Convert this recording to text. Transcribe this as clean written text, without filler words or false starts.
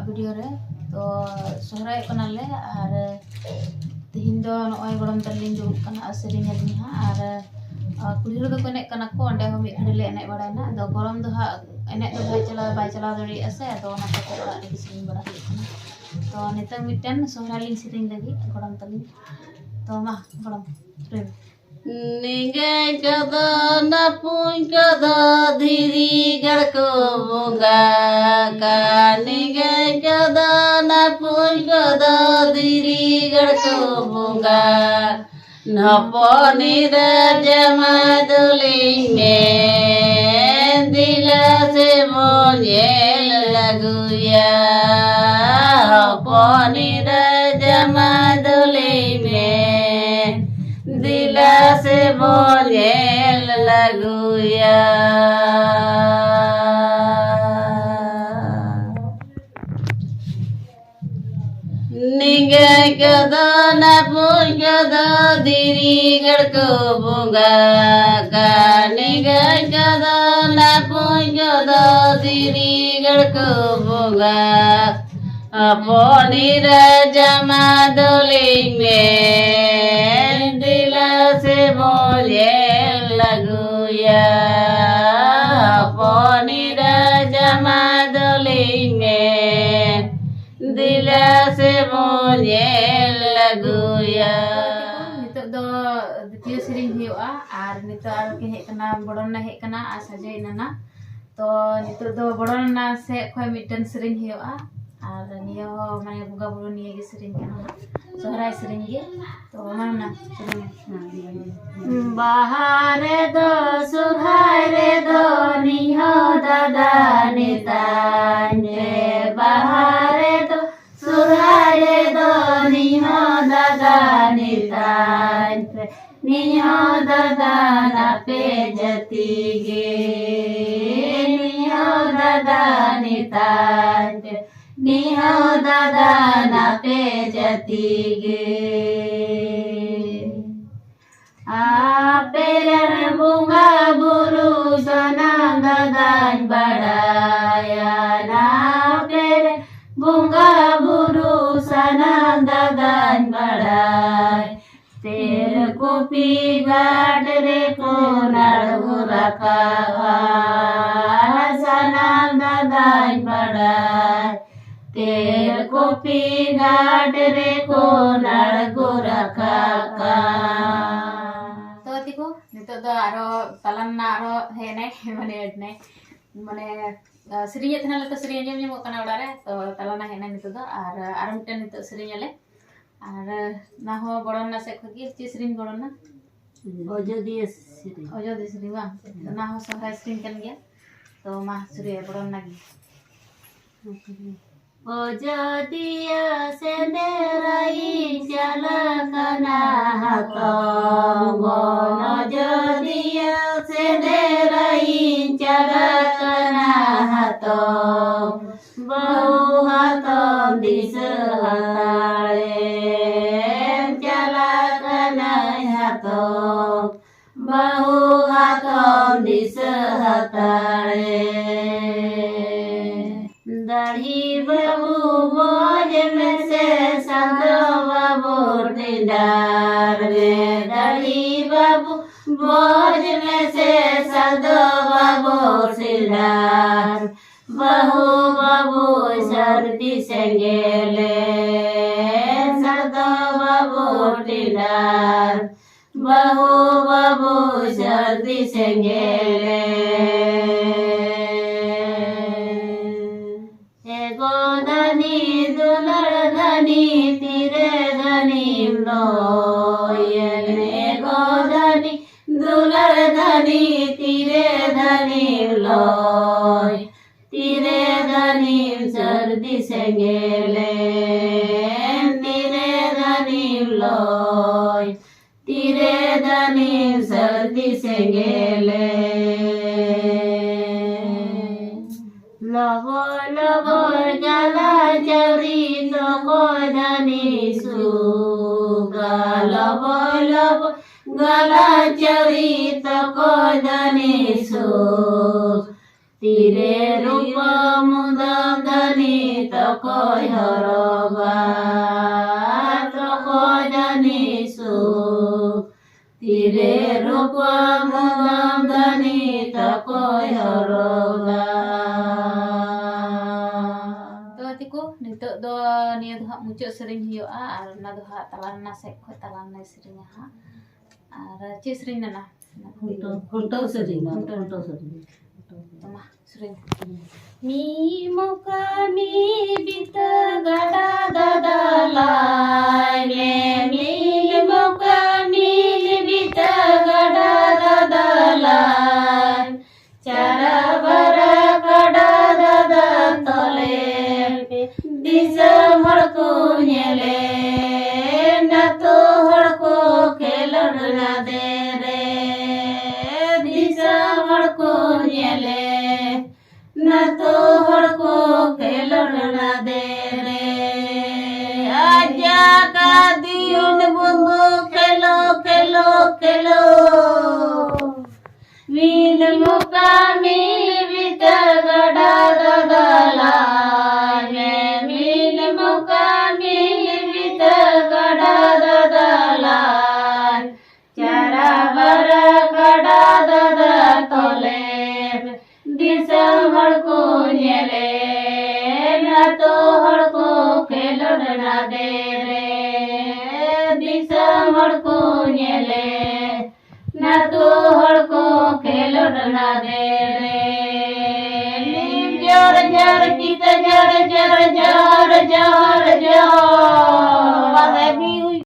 Video रे तो सोहराय कनाले और तिहिन दो नय गड़म तलिन दुरुब कना सेरिंग अलिन हा और कुड़ी रे दो कने कना को अंडे हो मिड घड़ी ले एने बड़ायना दो गरम दो हा एने दो बाय चला दड़ी असे तो ना को ओड़ा रे सेरिंग बड़ा हुई कना तो नितंग मिटन सोहराय लिन सेरिंग लगी गड़म तलिन तो मा गड़म रे निगे कदा नपुं कदा धीरी गड़को बुंगा का निगे कदा नपुं कदा धीरी गड़को बुंगा नपनी रे जमादुली में दिल से मुझे लगुया अपनी रे जमादुली में दिल से बोले लगुया निगे कदा नपुं कदा धीरी गड़को बुंगा का निगे कदा नपुं कदा धीरी गड़को बुंगा अपनी रे जमादुली में दिल से बोले लगुया अपनी रे जमादुली में दिल से बोले लगुया नितो दो द्वितीय सेरिंग हुआ और नितो आर के हे कना बड़न ना हे कना आ सजे इनाना तो नितो दो बड़न ना से खय मिटन सेरिंग हुआ और नियो माने बुगा बुरु निये गे सेरिंग कना सोहराय सेरिंग गे तो माना सेरिंग बाहर दो सुहाय रे दो निहो दादा नितान बाहर दो सुहाय रे दो निहो दादा नितान निहो दादा ना पे जती गे निहो दादा नितान निहो दादा ना पे जती गे पेरन बुंगा बुरु सनम दादान बड़ाया ना पेरन बुंगा बुरु सनम दादान बड़ाय तेर कुपी गाड रे को नड़गु रखा सनम दादान बड़ाय तेर कुपी गाड रे को नड़गु रखा को नितो दो आरो तलन ना आरो हे नै माने नै माने सेरिंग थना ले तो सेरिंग जम जम कना ओड़ा रे तो तलना हे नै नितो दो आर मिटन नितो सेरिंग ले और ना हो बड़न ना से खगी ची सेरिंग बड़न ना अयोध्या सेरिंग बा तो ना हो सोहराय सेरिंग कन गया तो मा सुरे बड़न ना गी अयोध्या से देराई चल कना तो अयोध्या से देराई चल कना तो बहु हाथ दिस हताड़े चल कना तो बहु हाथ दिस हताड़े दाढ़ी बाबू बोझ में से संदो बाबू टिंडार में दाढ़ी बाबू बोझ में से संदो बाबू टिंडार बहु बाबू सर्दी संगेले संदो बाबू टिंडार बहु बाबू सर्दी संगेले धनी दुलड़ धनी तीरे धनी लोय गो धनी दुलड़ धनी तीरे धनी लोय तीरे धनी सर्दी संगेले तीरे धनी लोय तीरे धनी सर्दी संगेले लबो लबो जला चौरी तो को धनी सुगा लबो लबो गला चौरी तो को धनी सु तीरे रूप मुदम धनी तो koy horoga toko dani su tire rupa dani takoy horoga. Tiku nitok do niya do hak muncul sering hiyo ar na do hak talan na sek ko talan na sering ha ar ci sering na Kunto sering tama sering mi muka mi bita gada dadalai mi muka mi bita gada dadalai cara bara gada dadatole दिशा हड़को नेले न तो हड़को खेलन न दे रे दिशा हड़को नेले न तो हड़को खेलन न दे रे आजा का दियुन बंदो खेलो खेलो खेलो मील मुका मील बिता गड़ा ददला ना तो हड़को खेलन ना दे रे नीम जर जर पिता जर जर जर जर जर